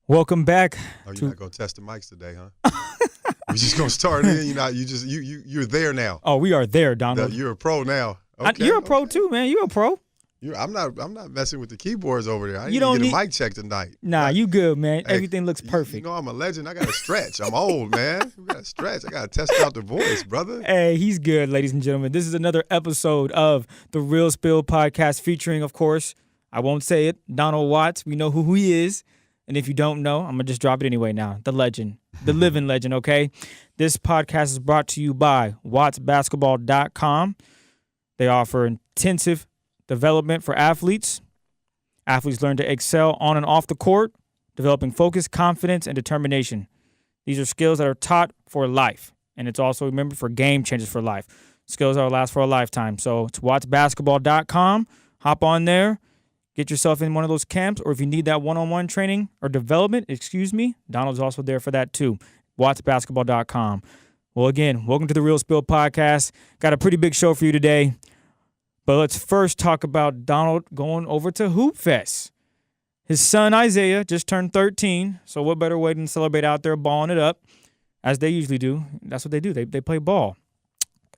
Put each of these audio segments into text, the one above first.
Welcome back. Oh, you're not gonna test the mics today, huh? We're just gonna start in. You're there now. Oh, we are there, Donald. You're a pro now. Okay, you're a pro too, man. You're a pro. I'm not messing with the keyboards over there. I You didn't don't get need- a mic check tonight. Nah, you good, man. Hey, Everything looks perfect. You know I'm a legend. I got to stretch. I'm old, man. We got to stretch. I got to test out the voice, brother. Hey, he's good, ladies and gentlemen. This is another episode of the Real Spill podcast featuring, of course, I won't say it, Donald Watts. We know who he is. And if you don't know, I'm going to just drop it anyway now. The legend, the living legend, okay? This podcast is brought to you by wattsbasketball.com. They offer intensive development for athletes. Athletes learn to excel on and off the court, developing focus, confidence, and determination. These are skills that are taught for life. And it's also, remember, for game changers for life. Skills that will last for a lifetime. So it's wattsbasketball.com. Hop on there. Get yourself in one of those camps, or if you need that one-on-one training or development, Donald's also there for that too. wattsbasketball.com. Well, again, welcome to the Real Spill podcast. Got a pretty big show for you today. But let's first talk about Donald going over to Hoopfest. His son, Isaiah, just turned 13, so what better way than celebrate out there balling it up, as they usually do. That's what they do. They play ball.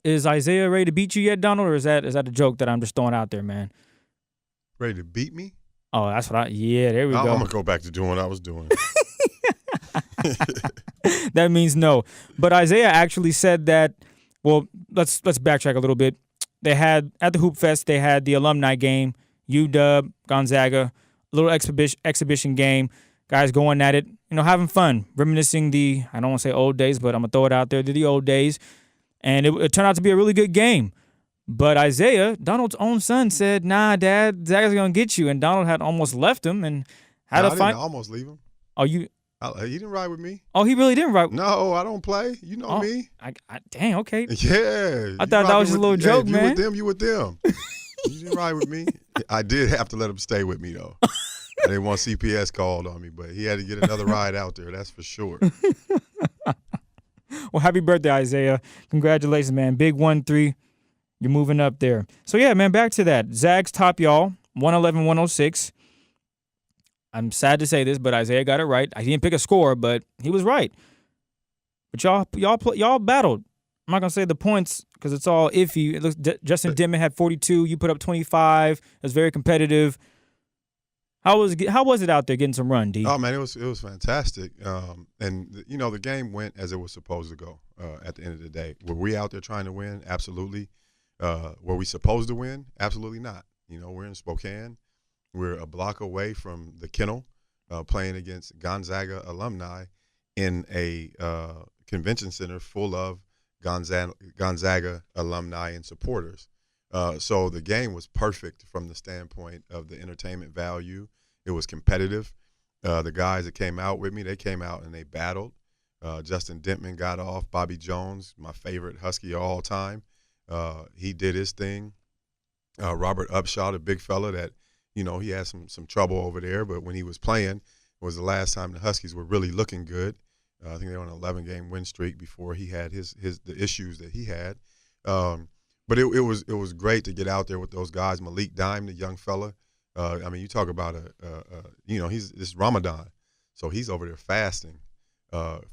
Is Isaiah ready to beat you yet, Donald, or is that a joke that I'm just throwing out there, man? Ready to beat me? Oh, that's what there we go. I'm going to go back to doing what I was doing. That means no. But Isaiah actually said that, well, let's backtrack a little bit. They had, at the Hoopfest, they had the Alumni game, UW, Gonzaga, a little exhibition game. Guys going at it, having fun, reminiscing I don't want to say old days, but I'm going to throw it out there, the old days. And it turned out to be a really good game. But Isaiah, Donald's own son, said, "Nah, Dad, Zaga's gonna get you." And Donald had almost left him and had to fight. I didn't almost leave him. Oh, he didn't ride with me. Oh, he really didn't ride. No, I don't play. You know me. Dang, okay. Yeah. I thought that was just a little joke, man. You with them. You didn't ride with me. I did have to let him stay with me though. I didn't want CPS called on me, but he had to get another ride out there. That's for sure. Well, happy birthday, Isaiah! Congratulations, man. Big 1-3. You're moving up there. So, yeah, man, back to that. Zags top y'all, 111-106. I'm sad to say this, but Isaiah got it right. I didn't pick a score, but he was right. But y'all battled. I'm not going to say the points because it's all iffy. It looks Justin Denman had 42. You put up 25. It was very competitive. How was it out there getting some run, D? Oh, man, it was fantastic. And, the game went as it was supposed to go at the end of the day. Were we out there trying to win? Absolutely. Were we supposed to win? Absolutely not. We're in Spokane. We're a block away from the Kennel, playing against Gonzaga alumni in a convention center full of Gonzaga alumni and supporters. So the game was perfect from the standpoint of the entertainment value. It was competitive. The guys that came out with me, they came out and they battled. Justin Denman got off. Bobby Jones, my favorite Husky of all time. He did his thing. Robert Upshaw, a big fella that, he had some trouble over there, but when he was playing, it was the last time the Huskies were really looking good. I think they were on an 11-game win streak before he had the issues that he had. But it was great to get out there with those guys. Malik Dime, the young fella. You talk about this Ramadan, so he's over there fasting.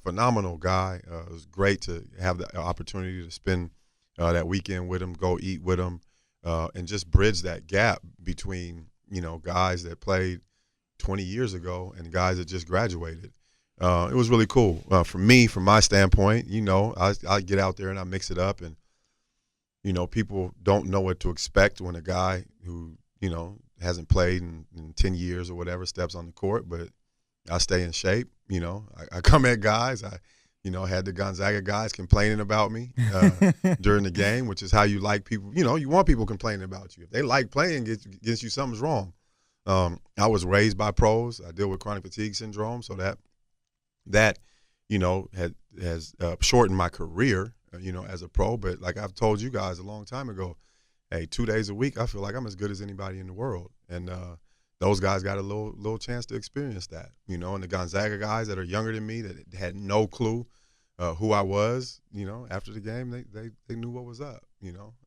Phenomenal guy. It was great to have the opportunity to spend that weekend with him, go eat with him, and just bridge that gap between, guys that played 20 years ago and guys that just graduated. It was really cool. For me, from my standpoint, I get out there and I mix it up, and, people don't know what to expect when a guy who, hasn't played in 10 years or whatever steps on the court, but I stay in shape. I come at guys. I had the Gonzaga guys complaining about me during the game, which is how you like people. You want people complaining about you. If they like playing against you, something's wrong. I was raised by pros. I deal with chronic fatigue syndrome, so that has shortened my career, as a pro. But like I've told you guys a long time ago, hey, 2 days a week, I feel like I'm as good as anybody in the world. And those guys got a little chance to experience that, and the Gonzaga guys that are younger than me that had no clue who I was, after the game, they knew what was up,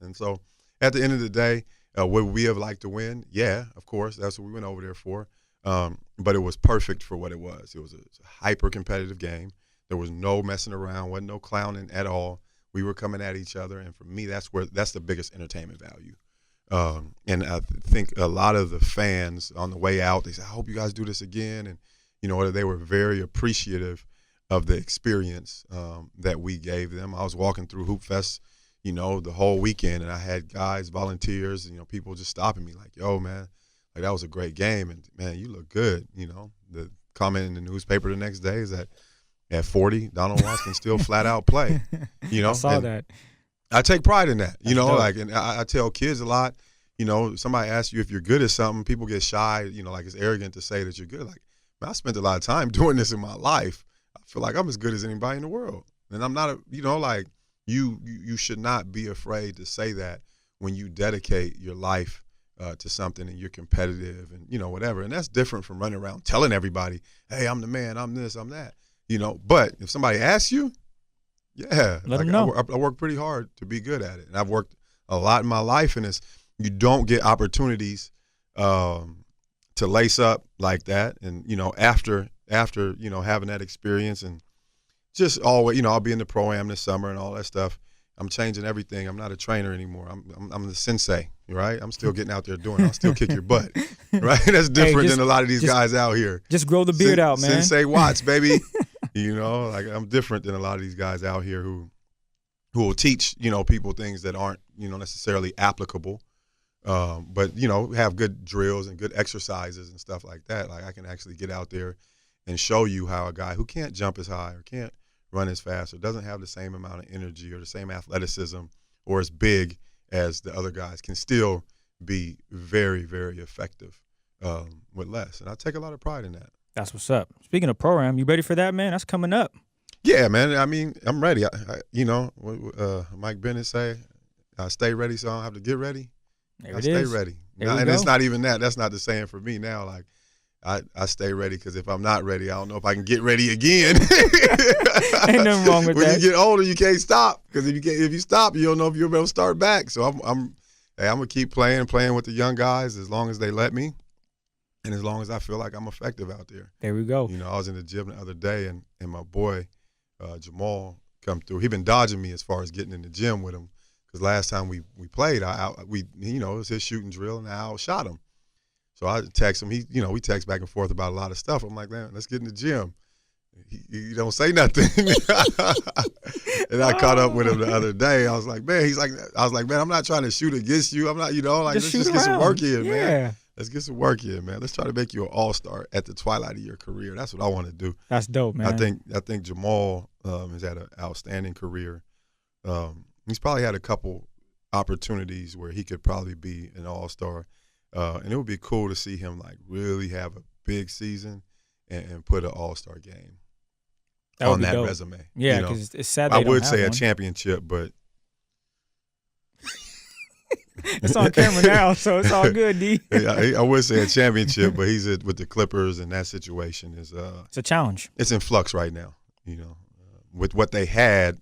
And so at the end of the day, would we have liked to win? Yeah, of course. That's what we went over there for. But it was perfect for what it was. It was a hyper competitive game. There was no messing around, wasn't no clowning at all. We were coming at each other, and for me, that's the biggest entertainment value. And I think a lot of the fans on the way out, they said, "I hope you guys do this again," and they were very appreciative of the experience that we gave them. I was walking through Hoopfest, the whole weekend, and I had guys, volunteers, people just stopping me like, "Yo, man, like that was a great game, and man, you look good." The comment in the newspaper the next day is that at 40, Donald Watts can still flat out play. I saw that. I take pride in that. That's dope. And I tell kids a lot. Somebody asks you if you're good at something, people get shy. Like it's arrogant to say that you're good. Like, man, I spent a lot of time doing this in my life. I feel like I'm as good as anybody in the world, and I'm not. Like you should not be afraid to say that when you dedicate your life to something and you're competitive and whatever. And that's different from running around telling everybody, "Hey, I'm the man. I'm this. I'm that." But if somebody asks you, yeah, let them know. I work pretty hard to be good at it, and I've worked a lot in my life, and you don't get opportunities to lace up like that, and after having that experience, and just always I'll be in the pro-am this summer and all that stuff. I'm changing everything. I'm not a trainer anymore. I'm the sensei, right? I'm still getting out there doing it. I'll still kick your butt, right? That's different than a lot of these guys out here. Just grow the beard out, man. Sensei Watts, baby. Like I'm different than a lot of these guys out here who will teach, people things that aren't, necessarily applicable. But have good drills and good exercises and stuff like that. Like I can actually get out there and show you how a guy who can't jump as high or can't run as fast or doesn't have the same amount of energy or the same athleticism or as big as the other guys can still be very, very effective with less. And I take a lot of pride in that. That's what's up. Speaking of program, you ready for that, man? That's coming up. Yeah, man. I mean, I'm ready. Mike Bennett say, I stay ready so I don't have to get ready. There I it stay is. ready. There we And go. it's not even that. That's not the saying for me now. Like, I stay ready because if I'm not ready, I don't know if I can get ready again. Ain't nothing wrong with when that. you get older, you can't stop because if you stop, you don't know if you'll be able to start back. So I'm gonna keep playing with the young guys as long as they let me, and as long as I feel like I'm effective out there. There we go. I was in the gym the other day, and my boy Jamal come through. He been dodging me as far as getting in the gym with him because last time we played, it was his shooting drill, and I outshot him. So I text him. We text back and forth about a lot of stuff. I'm like, man, let's get in the gym. He don't say nothing. And I caught up with him the other day. I was like, man, I'm not trying to shoot against you. I'm not, let's just get some work in, man. Let's get some work in, man. Let's try to make you an all-star at the twilight of your career. That's what I want to do. That's dope, man. I think Jamal has had an outstanding career. He's probably had a couple opportunities where he could probably be an all-star. And it would be cool to see him like really have a big season and put an all-star game on that dope. resume. Yeah, because it's sad they I don't would have say a one. championship, but It's on camera now, so it's all good, D. I would say a championship, but he's with the Clippers, and that situation is It's a challenge. It's in flux right now. With what they had,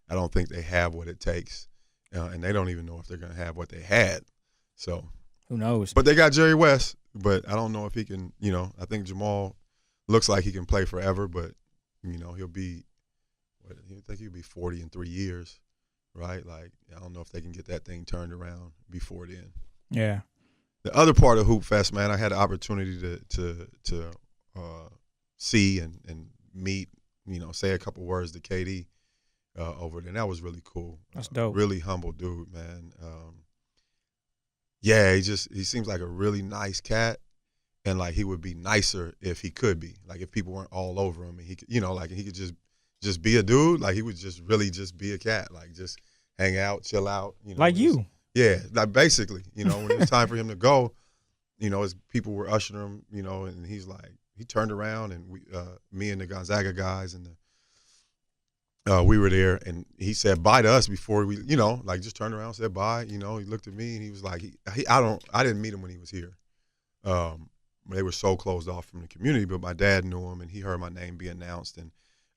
I don't think they have what it takes, and they don't even know if they're going to have what they had. So who knows? But they got Jerry West, but I don't know if he can. I think Jamal looks like he can play forever, but he'll be. I think he'll be 40 in 3 years. Right, like I don't know if they can get that thing turned around before then. Yeah. The other part of Hoopfest, man, I had the opportunity to see and meet, say a couple words to KD over there, and that was really cool. That's dope. Really humble dude, man. Yeah, he seems like a really nice cat, and like he would be nicer if he could be, like if people weren't all over him, and he could, like he could just be a dude, like he would just really just be a cat, like just hang out, chill out, like you. Yeah, like basically, when it was time for him to go, as people were ushering him, and he's like, he turned around and me and the Gonzaga guys and we were there, and he said bye to us before we, like just turned around and said bye. He looked at me and he was like, I didn't meet him when he was here. They were so closed off from the community, but my dad knew him and he heard my name be announced, and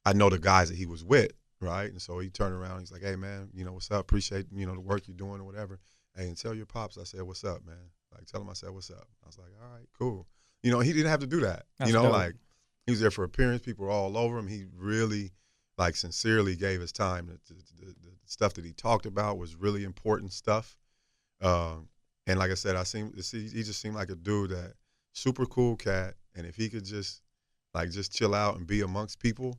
I know the guys that he was with, right? And so he turned around, he's like, hey man, what's up? Appreciate, the work you're doing or whatever. Hey, and tell your pops I said, what's up, man? Like tell him I said, what's up? I was like, all right, cool. You know, he didn't have to do that. That's you know, dope. like he was there for appearance. People were all over him. He really, like, sincerely gave his time. The stuff that he talked about was really important stuff. And like I said, he just seemed like a dude that super cool cat. And if he could just chill out and be amongst people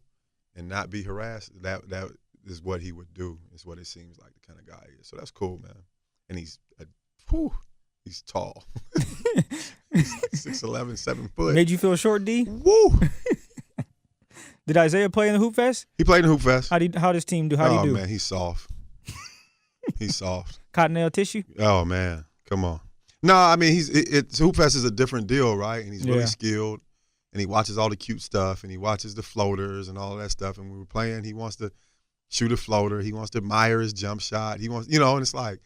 and not be harassed, that is what he would do. Is what it seems like the kind of guy he is. So that's cool, man. And he's tall. 6'11", 7 foot. Made you feel short, D? Woo! Did Isaiah play in the Hoopfest? He played in Hoopfest. How does team do? How do you do? Oh man, he's soft. He's soft. Cottonelle tissue? Oh man, come on. No, I mean Hoopfest is a different deal, right? And he's really skilled, and he watches all the cute stuff, and he watches the floaters and all of that stuff. And when we were playing, he wants to shoot a floater. He wants to admire his jump shot. He wants, and it's like,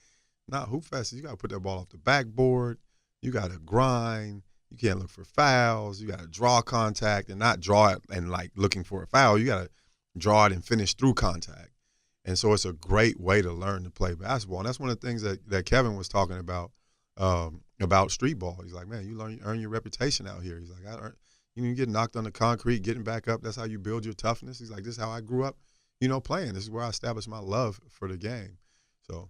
nah, Hoopfest, you got to put that ball off the backboard. You got to grind. You can't look for fouls. You got to draw contact and not draw it and like looking for a foul. You got to draw it and finish through contact. And so it's a great way to learn to play basketball. And that's one of the things that Kevin was talking about street ball. He's like, man, you earn your reputation out here. He's like, you get knocked on the concrete, getting back up. That's how you build your toughness. He's like, this is how I grew up, playing. This is where I established my love for the game. So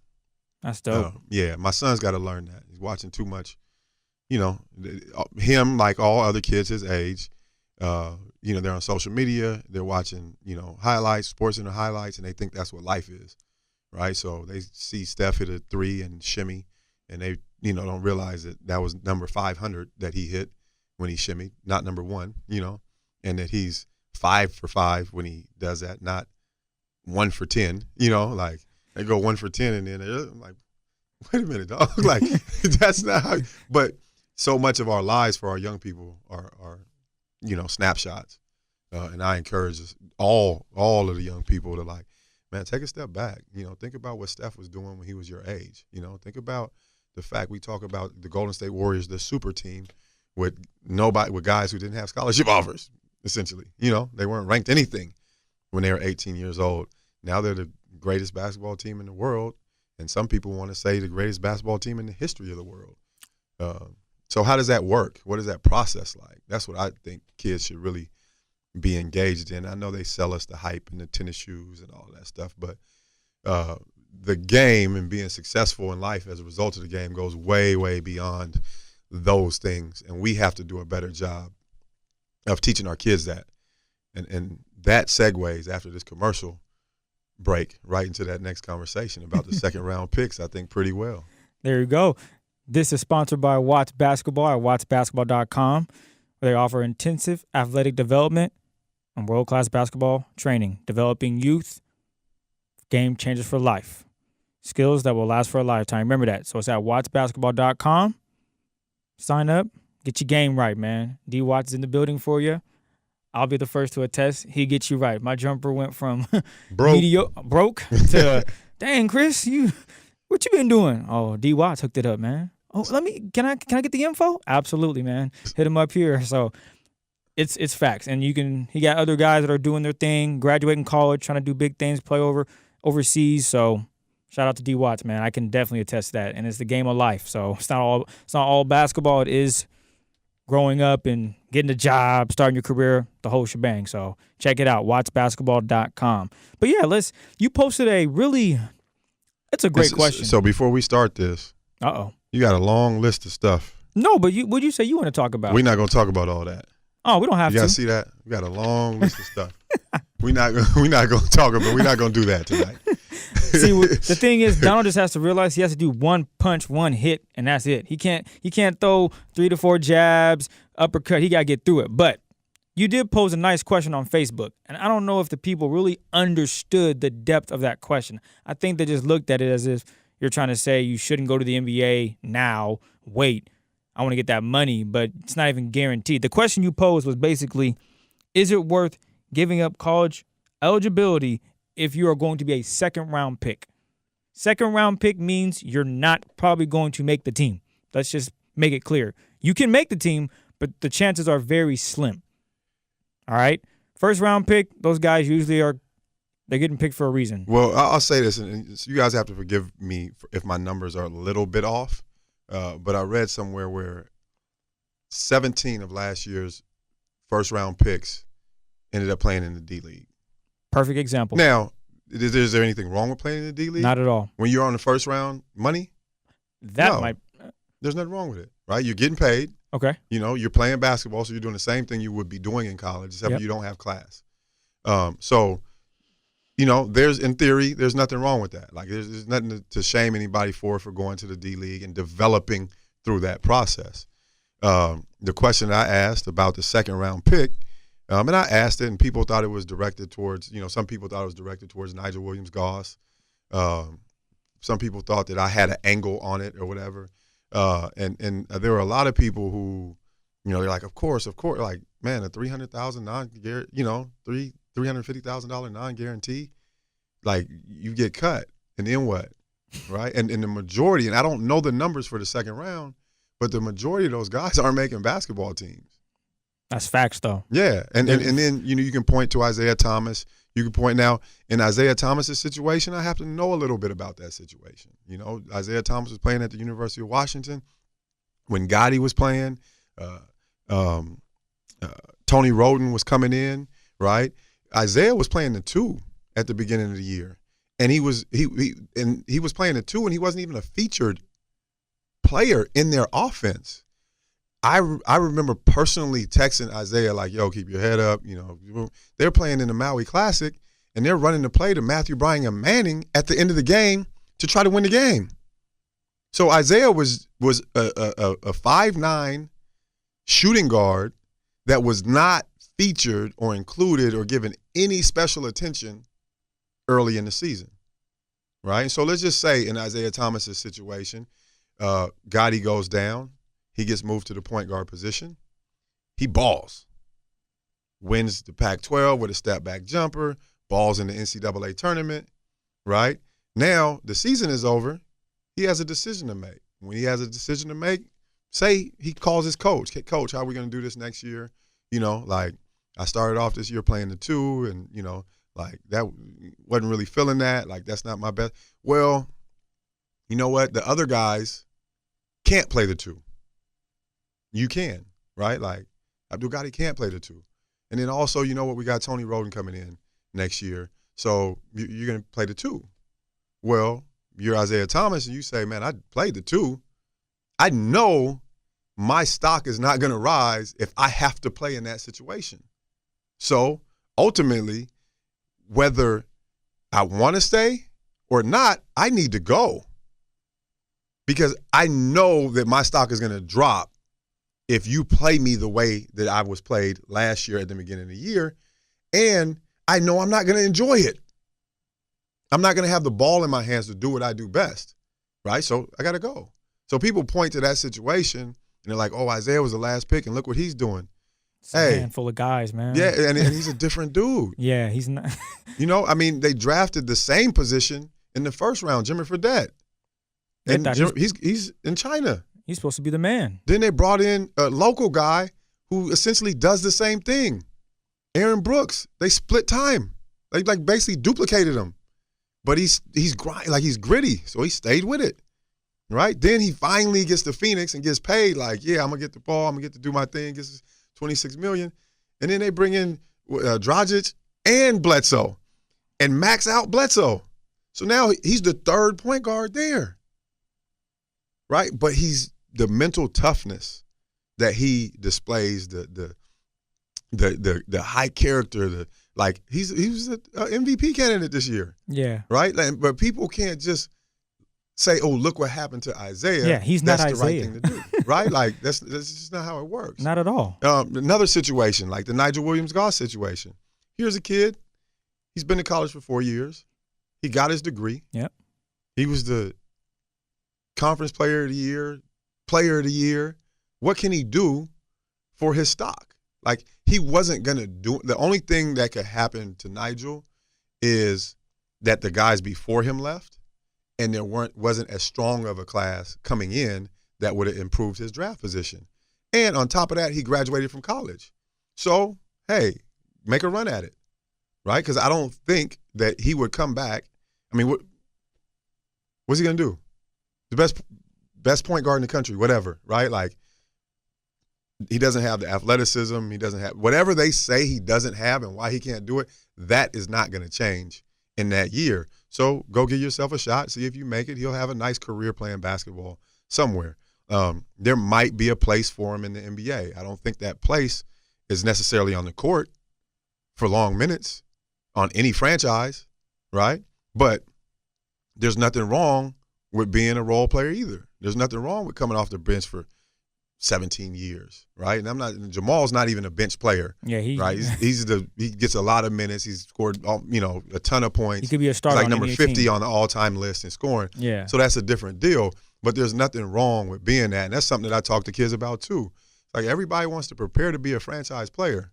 that's dope. Yeah, my son's got to learn that. He's watching too much. Him, like all other kids his age, they're on social media. They're watching, highlights, sports in the highlights, and they think that's what life is, right? So they see Steph hit a 3 and shimmy, and they, don't realize that was number 500 that he hit when he shimmied, not number 1, and that he's 5 for 5 when he does that, not 1 for 10, like they go 1 for 10, and then they're like, wait a minute, dog, like that's not how. But so much of our lives for our young people are snapshots. And I encourage all of the young people to, like, man, take a step back. Think about what Steph was doing when he was your age. Think about the fact we talk about the Golden State Warriors, the super team, with guys who didn't have scholarship offers, essentially. They weren't ranked anything when they were 18 years old. Now they're the greatest basketball team in the world, and some people want to say the greatest basketball team in the history of the world. So how does that work? What is that process like? That's what I think kids should really be engaged in. I know they sell us the hype and the tennis shoes and all of that stuff, but the game and being successful in life as a result of the game goes way, way beyond those things. And we have to do a better job of teaching our kids that. And that segues after this commercial break right into that next conversation about the second round picks, I think, pretty well. There you go. This is sponsored by Watts Basketball at wattsbasketball.com, where they offer intensive athletic development and world-class basketball training, developing youth, game changers for life, skills that will last for a lifetime. Remember that. So it's at wattsbasketball.com. Sign up. Get your game right, man. D. Watts is in the building for you. I'll be the first to attest. He gets you right. My jumper went from broke to, dang, Chris, what you been doing? Oh, D. Watts hooked it up, man. Oh, can I get the info? Absolutely, man. Hit him up here. So it's facts. And he got other guys that are doing their thing, graduating college, trying to do big things, play overseas. So shout out to D. Watts, man. I can definitely attest to that. And it's the game of life. So it's not all basketball. It is growing up and getting a job, starting your career, the whole shebang. So check it out, wattsbasketball.com. But yeah, you posted it's a great question. So before we start this, you got a long list of stuff. No, but what'd you say you want to talk about? We're not going to talk about all that. Oh, we don't have to. You got to see that? We got a long list of stuff. We're not going to talk about. We're not going to do that tonight. See, the thing is, Donald just has to realize he has to do one punch, one hit, and that's it. He can't throw 3 to 4 jabs, uppercut. He got to get through it. But you did pose a nice question on Facebook, and I don't know if the people really understood the depth of that question. I think they just looked at it as if you're trying to say you shouldn't go to the NBA now. Wait, I want to get that money, but it's not even guaranteed. The question you posed was basically, is it worth giving up college eligibility if you are going to be a second-round pick? Second-round pick means you're not probably going to make the team. Let's just make it clear. You can make the team, but the chances are very slim. All right? First-round pick, those guys usually they're getting picked for a reason. Well, I'll say this, and you guys have to forgive me if my numbers are a little bit off, but I read somewhere where 17 of last year's first-round picks ended up playing in the D League. Perfect example. Now, is there anything wrong with playing in the D League? Not at all. When you're on the first round money? That No. might. There's nothing wrong with it, right? You're getting paid. Okay. You know, you're playing basketball, so you're doing the same thing you would be doing in college, except you don't have class. So, you know, in theory, there's nothing wrong with that. Like, there's nothing to shame anybody for going to the D League and developing through that process. The question I asked about the second-round pick, and I asked it, and people thought it was directed towards, some people thought it was directed towards Nigel Williams-Goss. Some people thought that I had an angle on it or whatever. And there were a lot of people who, they're like, of course, like, man, a $350,000 non-guarantee, like, you get cut, and then what, right? And the majority, and I don't know the numbers for the second round, but the majority of those guys aren't making basketball teams. That's facts, though. Yeah, and then you can point to Isaiah Thomas. You can point now in Isaiah Thomas's situation. I happen to know a little bit about that situation. Isaiah Thomas was playing at the University of Washington when Gotti was playing. Tony Roden was coming in, right? Isaiah was playing the 2 at the beginning of the year, and he was playing the 2, and he wasn't even a featured player in their offense. I remember personally texting Isaiah like, yo, keep your head up. They're playing in the Maui Classic, and they're running the play to Matthew Bryan and Manning at the end of the game to try to win the game. So Isaiah was a 5'9" shooting guard that was not featured or included or given any special attention early in the season, right? So let's just say in Isaiah Thomas's situation, Gotti goes down. He gets moved to the point guard position. He balls. Wins the Pac-12 with a step-back jumper, balls in the NCAA tournament, right? Now the season is over. He has a decision to make. When he has a decision to make, say he calls his coach. Hey, coach, how are we going to do this next year? Like, I started off this year playing the 2, and, like, that wasn't really feeling that. Like, that's not my best. Well, you know what? The other guys can't play the 2. You can, right? Like, Abdul Gotti can't play the 2. And then also, we got Tony Roden coming in next year. So you're going to play the 2. Well, you're Isaiah Thomas, and you say, man, I played the 2. I know my stock is not going to rise if I have to play in that situation. So ultimately, whether I want to stay or not, I need to go. Because I know that my stock is going to drop if you play me the way that I was played last year at the beginning of the year, and I know I'm not going to enjoy it. I'm not going to have the ball in my hands to do what I do best, right? So I got to go. So people point to that situation, and they're like, oh, Isaiah was the last pick, and look what he's doing. It's a handful of guys, man. Yeah, and he's a different dude. Yeah, he's not. They drafted the same position in the first round, Jimmy Fredette. And he's in China. He's supposed to be the man. Then they brought in a local guy who essentially does the same thing. Aaron Brooks. They split time. They like basically duplicated him. But he's gritty, so he stayed with it. Right? Then he finally gets to Phoenix and gets paid like, yeah, I'm going to get the ball, I'm going to get to do my thing, gets $26 million. And then they bring in Dragic and Bledsoe and max out Bledsoe. So now he's the third point guard there. Right? But he's the mental toughness that he displays, the high character, he was an MVP candidate this year. Yeah. Right? But people can't just say, oh, look what happened to Isaiah. Yeah, he's not That's Isaiah. the right thing to do. Right? Like that's just not how it works. Not at all. Another situation, like the Nigel Williams-Goss situation. Here's a kid. He's been in college for 4 years. He got his degree. Yep. He was the Conference Player of the Year. What can he do for his stock? Like, he wasn't going to do – the only thing that could happen to Nigel is that the guys before him left and there wasn't as strong of a class coming in that would have improved his draft position. And on top of that, he graduated from college. So, hey, make a run at it, right? Because I don't think that he would come back. I mean, what's he going to do? The best point guard in the country, whatever, right? Like, He doesn't have the athleticism. He doesn't have whatever they say he doesn't have and why he can't do it. That is not going to change in that year. So go give yourself a shot. See if you make it. He'll have a nice career playing basketball somewhere. There might be a place for him in the NBA. I don't think that place is necessarily on the court for long minutes on any franchise, right? But there's nothing wrong with being a role player either. There's nothing wrong with coming off the bench for 17 years, right? And Jamal's not even a bench player. Yeah, right. He gets a lot of minutes. He's scored, a ton of points. He could be a starter. He's like number 50 team. on the all-time list in scoring. Yeah. So that's a different deal. But there's nothing wrong with being that, and that's something that I talk to kids about too. Like everybody wants to prepare to be a franchise player.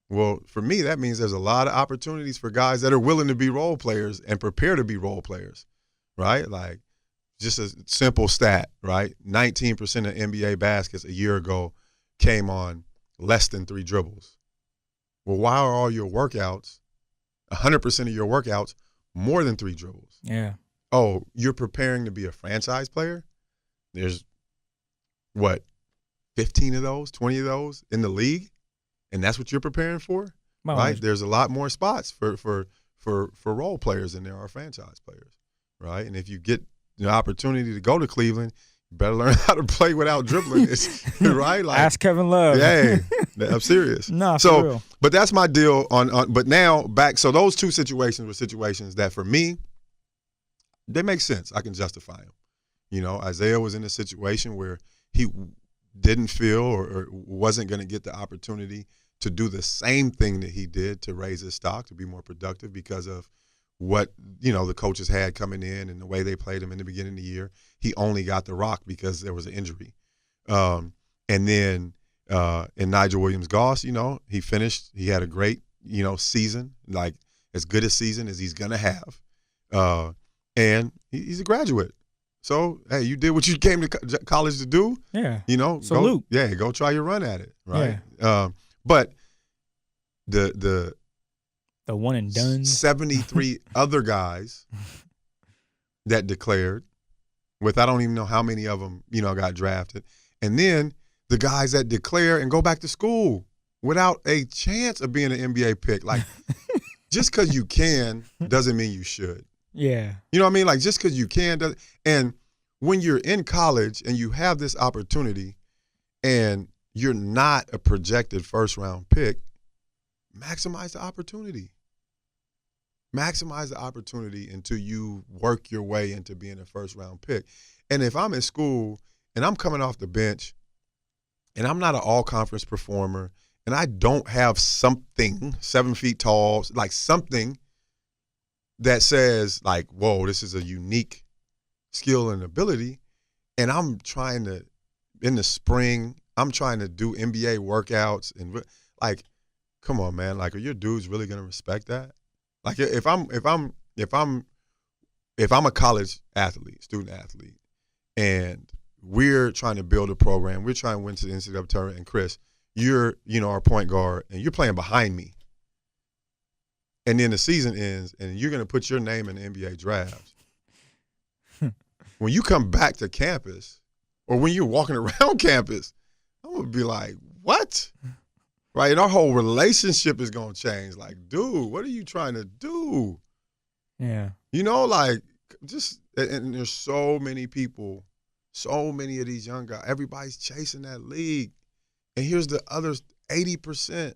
Well, for me, that means there's a lot of opportunities for guys that are willing to be role players and prepare to be role players, right? Like just a simple stat, right? 19% of NBA baskets a year ago came on less than 3 dribbles. Well, why are all your workouts, 100% of your workouts, more than 3 dribbles? Yeah. Oh, you're preparing to be a franchise player? There's, 15 of those, 20 of those in the league? And that's what you're preparing for, right? There's a lot more spots for role players than there are franchise players, right? And if you get the opportunity to go to Cleveland, you better learn how to play without dribbling, right? Like, ask Kevin Love. Yeah, I'm serious. Nah, for real. But that's my deal on. But now back. So those two situations were situations that for me, they make sense. I can justify them. Isaiah was in a situation where he didn't feel or wasn't going to get the opportunity to do the same thing that he did to raise his stock, to be more productive because of what, the coaches had coming in and the way they played him in the beginning of the year. He only got the rock because there was an injury. And then in Nigel Williams-Goss, he finished. He had a great, season, like as good a season as he's going to have. And he's a graduate. So, hey, you did what you came to college to do. Yeah. Salute. Go try your run at it, right? Yeah. But the one and done 73 other guys that declared, with I don't even know how many of them, got drafted. And then the guys that declare and go back to school without a chance of being an NBA pick. Like, just because you can doesn't mean you should. Yeah. You know what I mean? Like, just because you can doesn't. And when you're in college and you have this opportunity and you're not a projected first-round pick, maximize the opportunity. Maximize the opportunity until you work your way into being a first-round pick. And if I'm in school and I'm coming off the bench and I'm not an all-conference performer and I don't have something 7 feet tall, like something that says like, whoa, this is a unique skill and ability, and I'm trying to, in the spring, I'm trying to do NBA workouts and like, come on, man, like, are your dudes really gonna respect that? Like, if I'm a college athlete, student athlete, and we're trying to build a program, we're trying to win to the NCAA tournament, and Chris, you're, our point guard, and you're playing behind me, and then the season ends, and you're gonna put your name in the NBA draft. When you come back to campus, or when you're walking around campus, I'm gonna be like, what? Right? And our whole relationship is gonna change. Like, dude, what are you trying to do? Yeah. Like, and there's so many people, so many of these young guys, everybody's chasing that league. And here's the other 80%.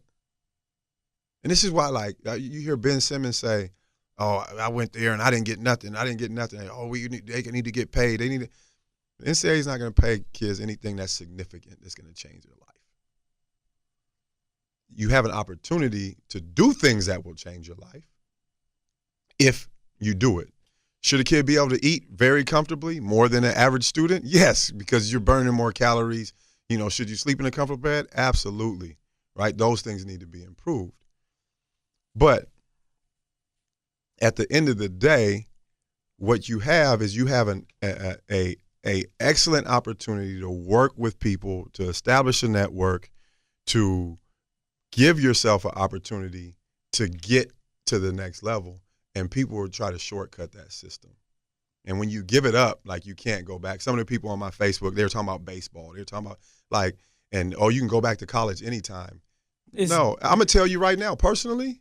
And this is why, like, you hear Ben Simmons say, oh, I went there and I didn't get nothing. Oh, they need to get paid. The NCAA is not going to pay kids anything that's significant that's going to change their life. You have an opportunity to do things that will change your life if you do it. Should a kid be able to eat very comfortably, more than an average student? Yes, because you're burning more calories. Should you sleep in a comfortable bed? Absolutely, right? Those things need to be improved. But at the end of the day, what you have is you have a excellent opportunity to work with people, to establish a network, to give yourself an opportunity to get to the next level, and people will try to shortcut that system. And when you give it up, like, you can't go back. Some of the people on my Facebook, they were talking about baseball. They were talking about, like, and you can go back to college anytime. No, I'm gonna tell you right now, personally,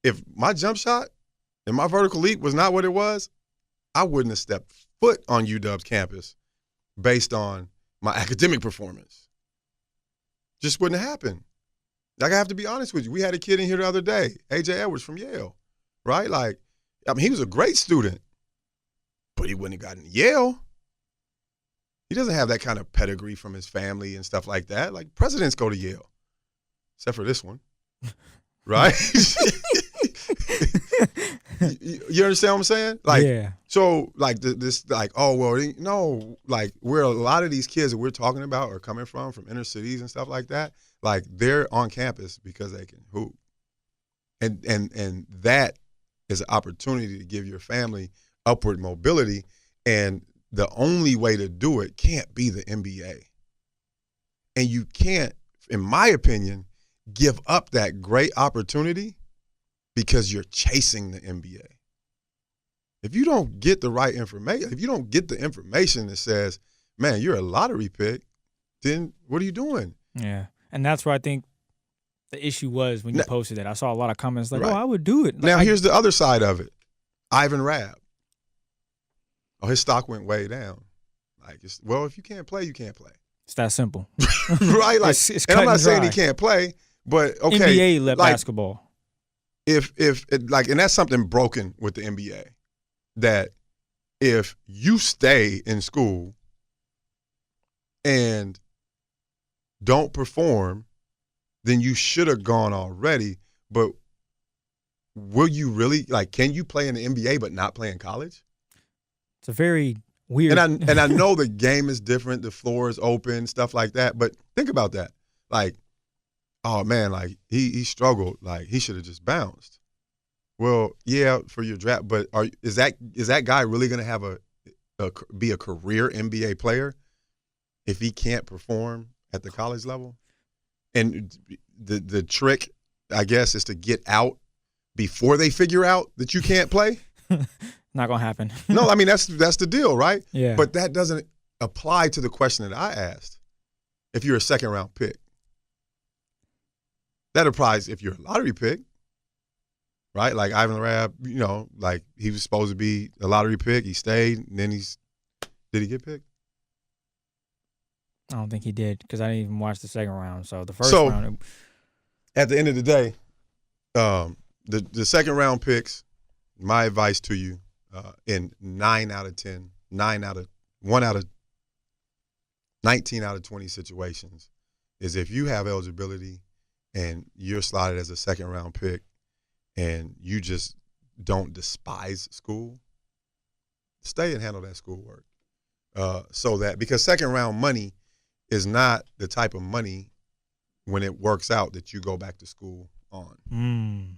if my jump shot and my vertical leap was not what it was, I wouldn't have stepped foot on UW's campus based on my academic performance. Just wouldn't happen. Like, I have to be honest with you. We had a kid in here the other day, A.J. Edwards from Yale, right? Like, I mean, he was a great student, but he wouldn't have gotten to Yale. He doesn't have that kind of pedigree from his family and stuff like that. Like, presidents go to Yale, except for this one, right? You understand what I'm saying? Like, yeah. So, like, this, like, oh, well, no, like, where a lot of these kids that we're talking about are coming from inner cities and stuff like that, like, they're on campus because they can hoop. And that is an opportunity to give your family upward mobility. And the only way to do it can't be the NBA. And you can't, in my opinion, give up that great opportunity because you're chasing the NBA. If you don't get the right information, if you don't get the information that says, man, you're a lottery pick, then what are you doing? Yeah. And that's where I think the issue was when you posted that. I saw a lot of comments like, right. oh, I would do it. Like, now, here's the other side of it. Ivan Rabb. Oh, his stock went way down. Like, well, if you can't play, you can't play. It's that simple. Right? Like, it's and I'm not saying dry. he can't play, but okay. NBA like, basketball. If like, and that's something broken with the NBA, that if you stay in school and don't perform, then you should have gone already. But will you really, like, can you play in the NBA but not play in college? It's a very weird. And I know the game is different, the floor is open, stuff like that. But think about that. Like, oh man, like he struggled. Like, he should have just bounced. Well, yeah, for your draft, but is that guy really going to have be a career NBA player if he can't perform at the college level? And the trick, I guess, is to get out before they figure out that you can't play. Not gonna happen. No, I mean that's the deal, right? Yeah. But that doesn't apply to the question that I asked. If you're a second round pick, that applies if you're a lottery pick. Right, like Ivan Rabb, you know, like he was supposed to be a lottery pick. He stayed, and then did he get picked? I don't think he did because I didn't even watch the second round. So the first round. At the end of the day, the second round picks, my advice to you, in 1 out of 19 out of 20 situations, is if you have eligibility and you're slotted as a second round pick, and you just don't despise school, stay and handle that schoolwork. So that, because second round money is not the type of money when it works out that you go back to school on.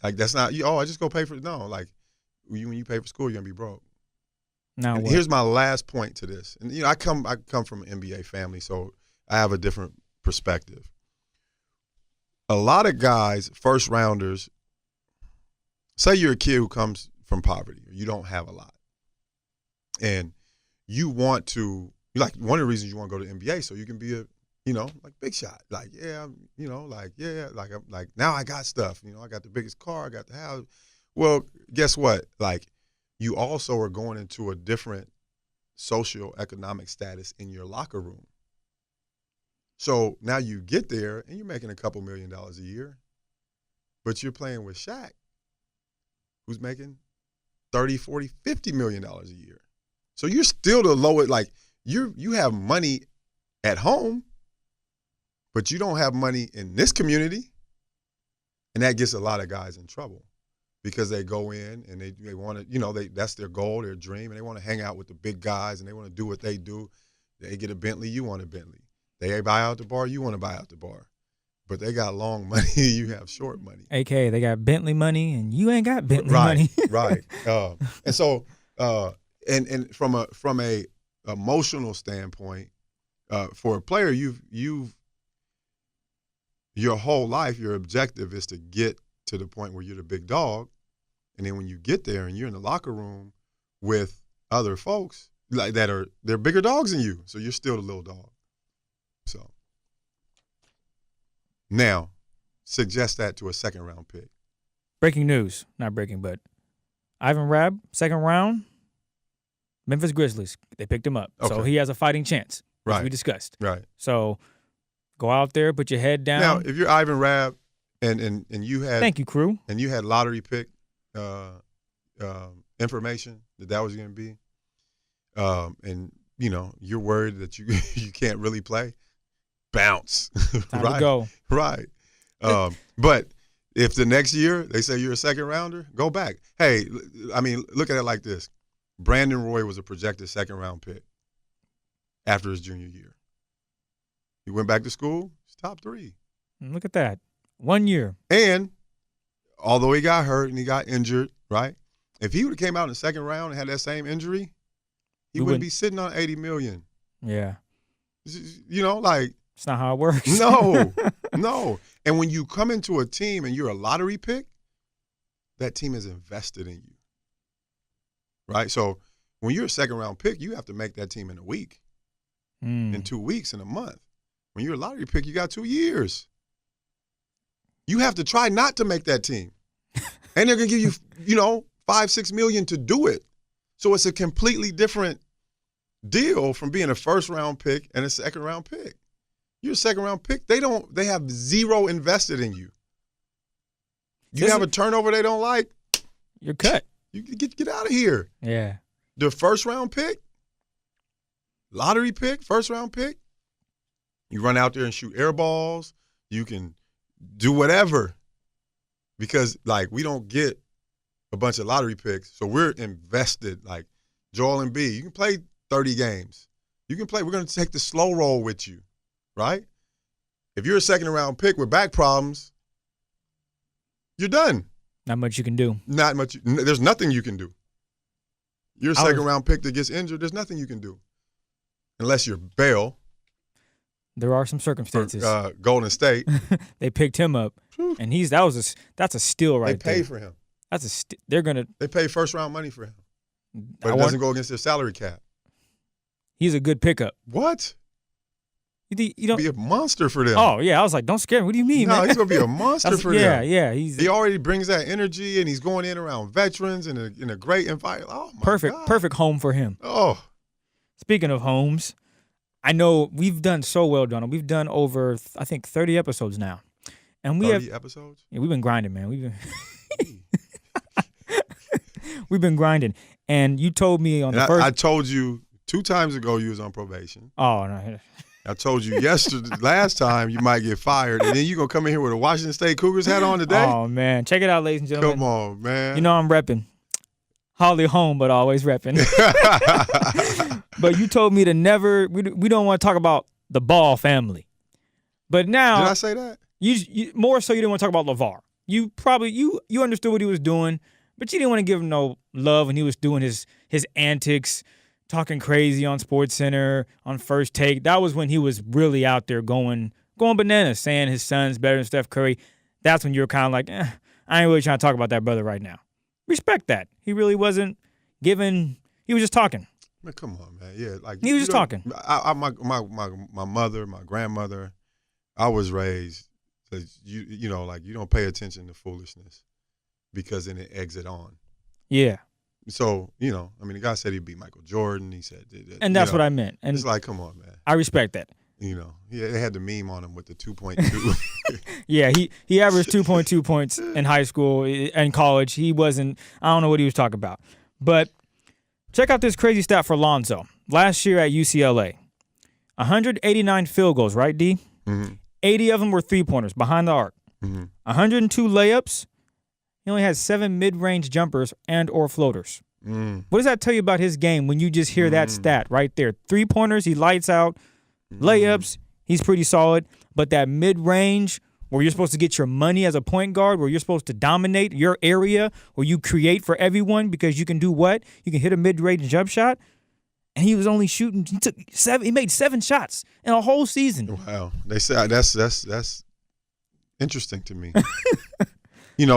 Like, that's not, I just go pay for it. No, like when you pay for school, you're gonna be broke. Now what? Here's my last point to this. And I come from an NBA family, so I have a different perspective. A lot of guys, first rounders, say you're a kid who comes from poverty, or you don't have a lot, and you want to, like, one of the reasons you want to go to the NBA so you can be a, like, big shot. Like, like now I got stuff. I got the biggest car, I got the house. Well, guess what? Like, you also are going into a different socioeconomic status in your locker room. So now you get there and you're making a couple $1 million a year, but you're playing with Shaq, who's making $30, $40, $50 million a year. So you're still the lowest, like, you have money at home, but you don't have money in this community. And that gets a lot of guys in trouble because they go in and they want to, that's their goal, their dream, and they want to hang out with the big guys and they want to do what they do. They get a Bentley, you want a Bentley. They buy out the bar, you want to buy out the bar. But they got long money, you have short money. AKA, they got Bentley money, and you ain't got Bentley right, money. Right. And so, and from a emotional standpoint, for a player, you've your whole life, your objective is to get to the point where you're the big dog, and then when you get there and you're in the locker room with other folks like they're bigger dogs than you, so you're still the little dog. So now, suggest that to a second-round pick. Breaking news. Not breaking, but Ivan Rabb, second round, Memphis Grizzlies. They picked him up. Okay. So he has a fighting chance, as Right. we discussed. Right. So go out there, put your head down. Now, if you're Ivan Rabb and you had Thank you, crew. and you had lottery pick information that was going to be, and you're worried that you you can't really play, bounce. Time right. to go. Right. But if the next year they say you're a second rounder, go back. Hey, I mean, look at it like this. Brandon Roy was a projected second round pick after his junior year. He went back to school, he's top 3. Look at that. 1 year. And although he got hurt and he got injured, right? If he would have came out in the second round and had that same injury, he wouldn't be sitting on $80 million. Yeah. Like, it's not how it works. No. And when you come into a team and you're a lottery pick, that team is invested in you, right? So when you're a second-round pick, you have to make that team in a week, in 2 weeks, in a month. When you're a lottery pick, you got 2 years. You have to try not to make that team. And they're going to give you, $5-6 million to do it. So it's a completely different deal from being a first-round pick and a second-round pick. You're a second-round pick. They have zero invested in you. You have a turnover they don't like, you're cut. You get out of here. Yeah. The first-round pick, lottery pick, first-round pick, you run out there and shoot air balls. You can do whatever because, we don't get a bunch of lottery picks, so we're invested. Like Joel Embiid, you can play 30 games. You can play. We're going to take the slow roll with you, right? If you're a second-round pick with back problems, you're done. Not much you can do. Not much. There's nothing you can do. You're a second-round pick that gets injured. There's nothing you can do unless you're Bell. There are some circumstances. Golden State. They picked him up, and that's a steal right there. They pay for him. They pay first-round money for him, but it doesn't go against their salary cap. He's a good pickup. What? You don't be a monster for them. Oh yeah, I was like, don't scare me. What do you mean, man? No, he's gonna be a monster for them. Yeah. He already brings that energy, and he's going in around veterans in a great environment. Oh my God. Perfect home for him. Oh. Speaking of homes, I know we've done so well, Donald. We've done over, I think, 30 episodes now, and 30 episodes. Yeah, we've been grinding, man. We've been grinding, and you told me on the first. I told you 2 times ago you was on probation. Oh no. I told you last time you might get fired, and then you gonna come in here with a Washington State Cougars hat on today? Oh man, check it out, ladies and gentlemen. Come on, man. You know I'm repping. Hardly home, but always repping. But you told me to never. We don't want to talk about the Ball family. But now, did I say that? You more so you didn't want to talk about LeVar. You probably you understood what he was doing, but you didn't want to give him no love when he was doing his antics. Talking crazy on SportsCenter, on First Take. That was when he was really out there going bananas, saying his son's better than Steph Curry. That's when you were kind of like, I ain't really trying to talk about that brother right now. Respect that. He really wasn't giving. He was just talking. Man, come on, man. Yeah, he was just talking. My mother, my grandmother, I was raised that you don't pay attention to foolishness because then it eggs it on. Yeah. So, the guy said he'd beat Michael Jordan. He said that, and that's what I meant. And it's like, come on, man. I respect that. They had the meme on him with the 2.2. Yeah, he averaged 2.2 points in high school and college. He wasn't, I don't know what he was talking about. But check out this crazy stat for Lonzo. Last year at UCLA, 189 field goals, right, D? Mm-hmm. 80 of them were three-pointers behind the arc. Mm-hmm. 102 layups. He only has 7 mid-range jumpers and or floaters. What does that tell you about his game when you just hear that stat right there? 3-pointers, he lights out. Layups, he's pretty solid. But that mid-range where you're supposed to get your money as a point guard, where you're supposed to dominate your area, where you create for everyone because you can do what? You can hit a mid-range jump shot. And he was only shooting. He made 7 shots in a whole season. Wow, they say that's interesting to me.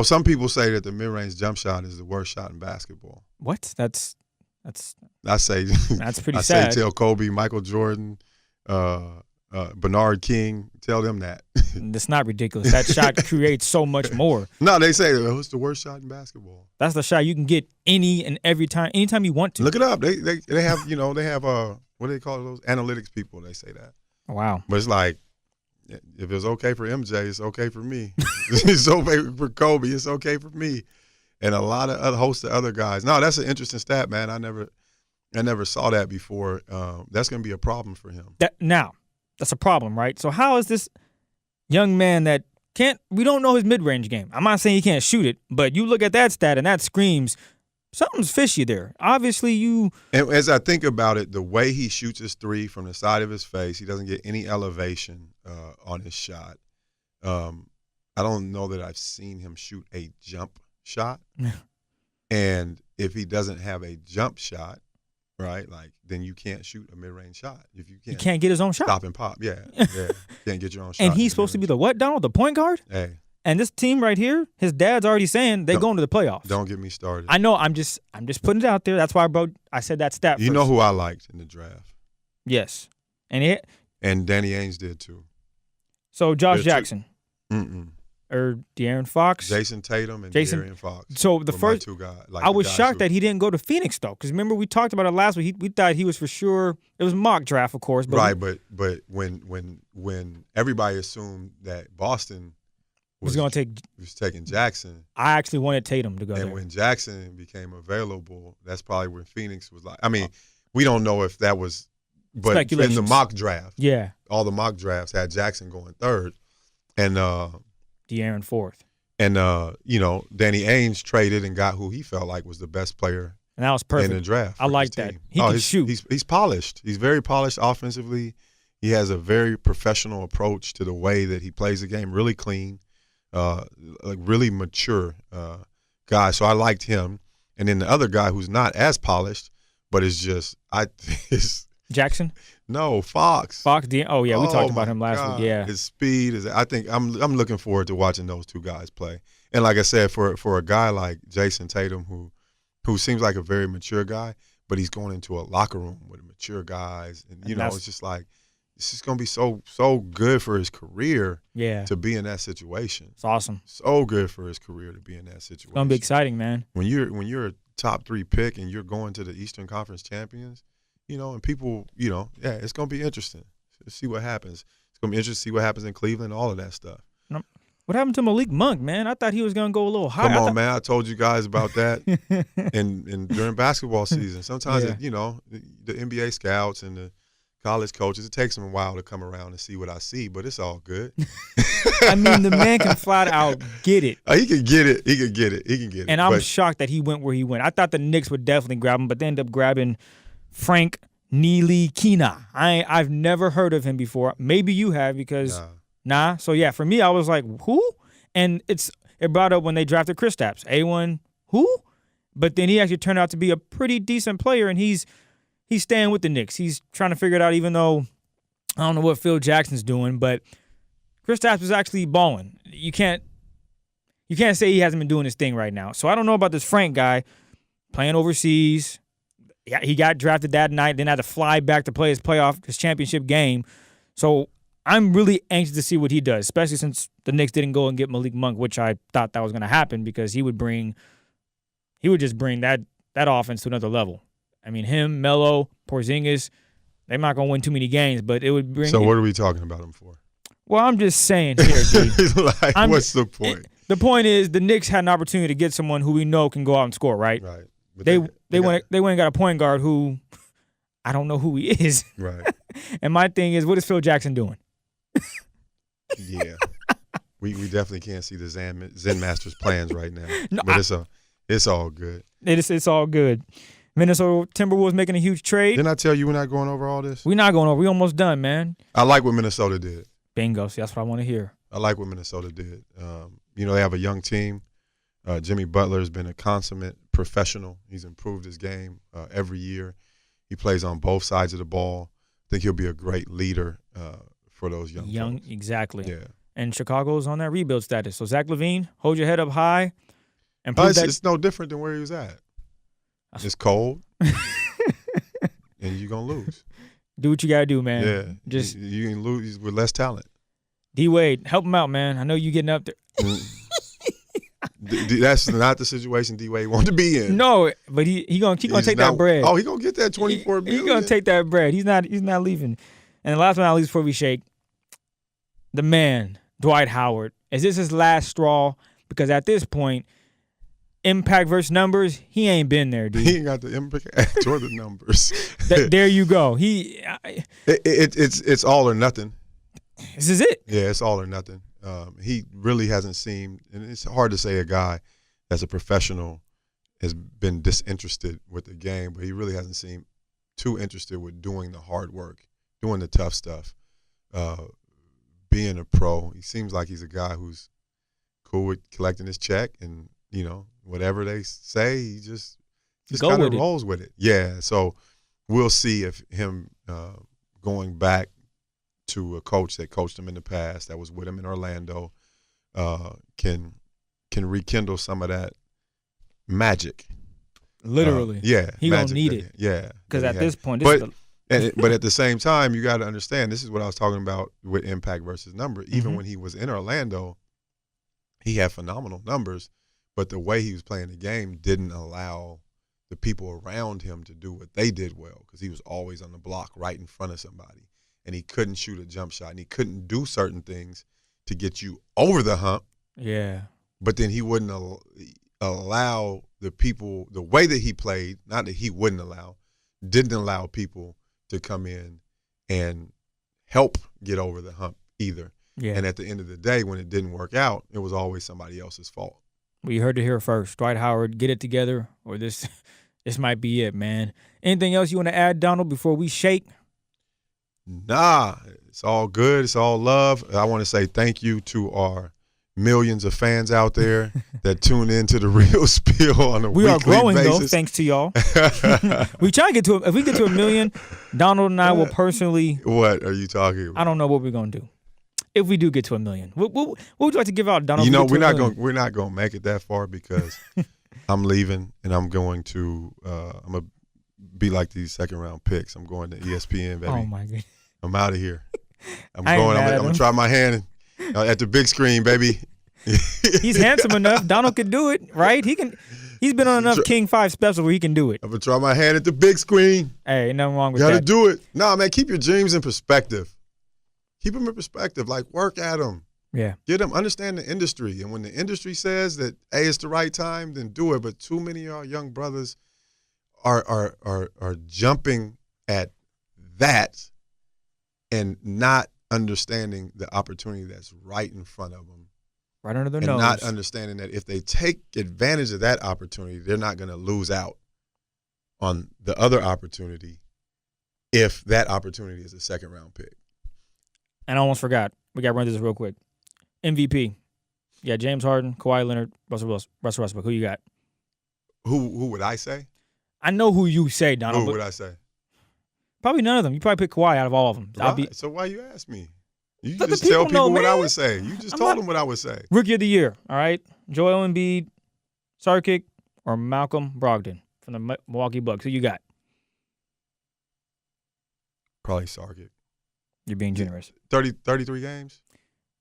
Some people say that the mid-range jump shot is the worst shot in basketball. What? That's. I say That's pretty sad. I say tell Kobe, Michael Jordan, Bernard King, tell them that. That's not ridiculous. That shot creates so much more. No, they say it's the worst shot in basketball. That's the shot you can get any and every time, anytime you want to. Look it up. They have what do they call those analytics people? They say that. Wow. But it's like, if it's okay for MJ, it's okay for me. It's okay for Kobe. It's okay for me, and a lot of host of other guys. No, that's an interesting stat, man. I never saw that before. That's going to be a problem for him. That's a problem, right? So how is this young man that we don't know his mid-range game. I'm not saying he can't shoot it, but you look at that stat and that screams something's fishy there. Obviously And as I think about it, the way he shoots his three from the side of his face, he doesn't get any elevation on his shot. I don't know that I've seen him shoot a jump shot. And if he doesn't have a jump shot, right, like then you can't shoot a mid-range shot. If you can't get his own shot. Stop and pop, yeah. Can't get your own shot. And he's supposed to be the what, Donald? The point guard? Hey. And this team right here, his dad's already saying they're going to the playoffs. Don't get me started. I know. I'm just putting it out there. That's why I said that stat. You know who I liked in the draft? Yes, and Danny Ainge did too. So Josh Jackson, or De'Aaron Fox, Jason Tatum, and De'Aaron Fox. So the first two guys. I was shocked that he didn't go to Phoenix though, because remember we talked about it last week. We thought he was for sure. It was mock draft, of course. But but when everybody assumed that Boston was taking Jackson, I actually wanted Tatum to go there. And when Jackson became available, that's probably when Phoenix was like. I mean, we don't know if that was, but in the mock draft, all the mock drafts had Jackson going third, and De'Aaron fourth. And Danny Ainge traded and got who he felt like was the best player. And that was perfect in the draft. I like that. He can shoot. He's polished. He's very polished offensively. He has a very professional approach to the way that he plays the game. Really clean, like really mature guy. So I liked him. And then the other guy who's not as polished, but is just Jackson. No, Fox. We talked about him last week. Yeah, his speed is. I think I'm looking forward to watching those two guys play. And like I said, for a guy like Jason Tatum, who seems like a very mature guy, but he's going into a locker room with mature guys, and it's just like it's just gonna be so good for his career. Yeah, to be in that situation. It's awesome. So good for his career to be in that situation. It's gonna be exciting, man. When you're a top 3 pick and you're going to the Eastern Conference Champions. And people, it's going to be interesting to see what happens. It's going to be interesting to see what happens in Cleveland, all of that stuff. What happened to Malik Monk, man? I thought he was going to go a little higher. Come on, man. I told you guys about that and during basketball season. Sometimes, the NBA scouts and the college coaches, it takes them a while to come around and see what I see, but it's all good. I mean, the man can flat out get it. He can get it. And I'm shocked that he went where he went. I thought the Knicks would definitely grab him, but they ended up grabbing Frank Ntilikina. I've never heard of him before. Maybe you have because nah. So yeah, for me, I was like, who? And it brought up when they drafted Kristaps. A1, who? But then he actually turned out to be a pretty decent player, and he's staying with the Knicks. He's trying to figure it out, even though I don't know what Phil Jackson's doing, but Kristaps is actually balling. You can't say he hasn't been doing his thing right now. So I don't know about this Frank guy playing overseas. Yeah, he got drafted that night, then had to fly back to play his championship game. So I'm really anxious to see what he does, especially since the Knicks didn't go and get Malik Monk, which I thought that was going to happen because he would just bring that offense to another level. I mean, him, Melo, Porzingis, they're not going to win too many games, but it would bring. So what are we talking about him for? Well, I'm just saying here, dude. What's the point? The point is the Knicks had an opportunity to get someone who we know can go out and score, right? Right. But they went and got a point guard who I don't know who he is. Right. And my thing is, what is Phil Jackson doing? Yeah. We definitely can't see the Zen Master's plans right now. No, but it's all good. It's all good. Minnesota Timberwolves making a huge trade. Didn't I tell you we're not going over all this? We're not going over. We're almost done, man. I like what Minnesota did. Bingo. See, that's what I want to hear. I like what Minnesota did. They have a young team. Jimmy Butler has been a consummate professional. He's improved his game every year. He plays on both sides of the ball. I think he'll be a great leader for those young folks. Exactly. Yeah. And Chicago's on that rebuild status. So Zach LaVine, hold your head up high. And it's no different than where he was at. It's cold, and you're going to lose. Do what you got to do, man. Yeah. Just you can lose with less talent. D-Wade, help him out, man. I know you getting up there. That's not the situation D-Wade wanted to be in. No, but he gonna take that bread. Oh, he gonna get that $24 million. He gonna take that bread. He's not leaving. And the last one, not least, before we shake, the man, Dwight Howard. Is this his last straw? Because at this point, impact versus numbers, he ain't been there, dude. He ain't got the impact or the numbers. There you go. It's all or nothing. This is it. Yeah, it's all or nothing. He really hasn't seemed, and it's hard to say a guy that's a professional has been disinterested with the game, but he really hasn't seemed too interested with doing the hard work, doing the tough stuff, being a pro. He seems like he's a guy who's cool with collecting his check, and whatever they say, he just kind of rolls with it. Yeah, so we'll see if him going back to a coach that coached him in the past, that was with him in Orlando, can rekindle some of that magic. Literally. Yeah. He gonna need it. Yeah. Because at this point, but at the same time, you got to understand, this is what I was talking about with impact versus number. Even when he was in Orlando, he had phenomenal numbers, but the way he was playing the game didn't allow the people around him to do what they did well, because he was always on the block right in front of somebody. And he couldn't shoot a jump shot, and he couldn't do certain things to get you over the hump. Yeah. But then he wouldn't allow the people, the way that he played, not that he wouldn't allow, didn't allow people to come in and help get over the hump either. Yeah. And at the end of the day, when it didn't work out, it was always somebody else's fault. Well, you heard it here first. Dwight Howard, get it together, or this might be it, man. Anything else you want to add, Donald, before we shake? Nah, it's all good. It's all love. I want to say thank you to our millions of fans out there that tune into the Real Spill on a weekly basis. We are growing, though, thanks to y'all. We try to get to if we get to 1 million, Donald and I will personally. What are you talking about? I don't know what we're gonna do. If we do get to 1 million, what would you like to give out, Donald? We're not gonna make it that far, because I'm leaving and I'm going to I'm gonna be like these second round picks. I'm going to ESPN, baby. Oh my god. I'm out of here. I'm gonna try my hand at the big screen, baby. He's handsome enough. Donald can do it, right? He's been on enough King 5 specials where he can do it. I'm gonna try my hand at the big screen. Hey, ain't nothing wrong with that. Gotta do it. Nah, man, keep your dreams in perspective. Keep them in perspective. Like, work at them. Yeah. Get them. Understand the industry. And when the industry says that, hey, it's the right time, then do it. But too many of our young brothers are jumping at that and not understanding the opportunity that's right in front of them. Right under their nose. And not understanding that if they take advantage of that opportunity, they're not going to lose out on the other opportunity if that opportunity is a second-round pick. And I almost forgot. We got to run this real quick. MVP. Yeah, James Harden, Kawhi Leonard, Russell Westbrook. Who you got? Who would I say? I know who you say, Donald. Who would I say? Probably none of them. You probably pick Kawhi out of all of them. So why you ask me? You Let just the tell people people know, what I man. would say. You just told them what I would say. Rookie of the year, all right? Joel Embiid, Sarkic, or Malcolm Brogdon from the Milwaukee Bucks. Who you got? Probably Sarkic. You're being generous. 33 games?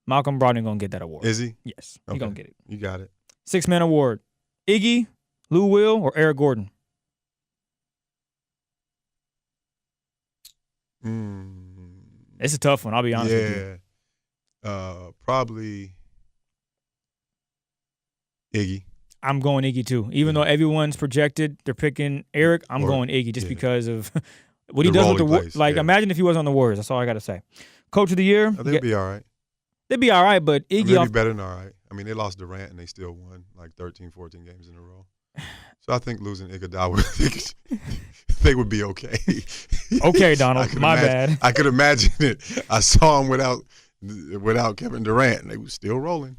Malcolm Brogdon going to get that award. Is he? Yes. Okay. He's going to get it. You got it. 6-man award. Iggy, Lou Will, or Eric Gordon? It's a tough one. I'll be honest with you. Probably Iggy. I'm going Iggy too. Even though everyone's projected, they're picking Eric. I'm going Iggy just because of what he does with the Warriors. Imagine if he wasn't on the Warriors. That's all I got to say. Coach of the year. They'd be all right. They'd be all right, but Iggy. They'd be better than all right. I mean, they lost Durant and they still won like 13, 14 games in a row. So I think losing Iguodala, they would be okay. Okay, Donald. My bad. I could imagine it. I saw him without Kevin Durant, and they were still rolling.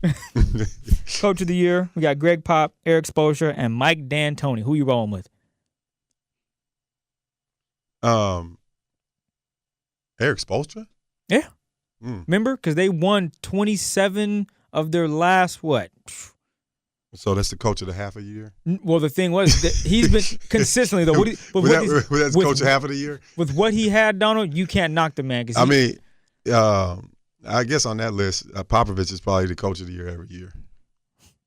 Coach of the year, we got Greg Pop, Eric Spoelstra, and Mike D'Antoni. Who you rolling with? Eric Spoelstra? Yeah. Remember? Because they won 27 of their last, So that's the coach of the half a year? Well, the thing was that he's been consistently though. Was that the coach of half of the year? With what he had, Donald, you can't knock the man. I guess on that list, Popovich is probably the coach of the year every year.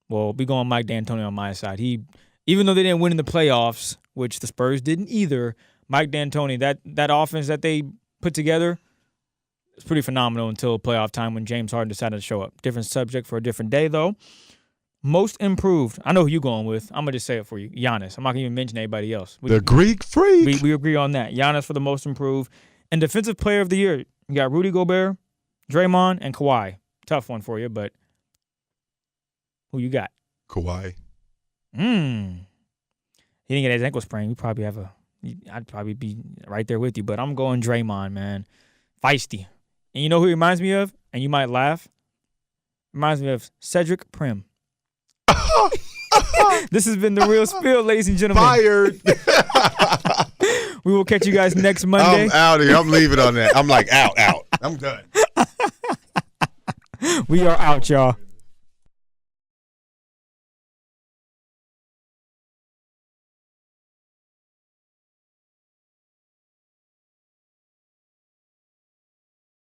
Well, we going Mike D'Antoni on my side. Even though they didn't win in the playoffs, which the Spurs didn't either, Mike D'Antoni, that offense that they put together, it's pretty phenomenal until playoff time when James Harden decided to show up. Different subject for a different day, though. Most improved. I know who you're going with. I'm going to just say it for you. Giannis. I'm not going to even mention anybody else. The Greek Freak. We agree on that. Giannis for the most improved. And Defensive Player of the Year, you got Rudy Gobert, Draymond, and Kawhi. Tough one for you, but who you got? Kawhi. He didn't get his ankle sprain. I'd probably be right there with you, but I'm going Draymond, man. Feisty. And you know who he reminds me of? And you might laugh. Reminds me of Cedric Prim. This has been The Real Spill, ladies and gentlemen. Fired. We will catch you guys next Monday. I'm out of here. I'm leaving on that. I'm like, out. I'm done. We are out, y'all.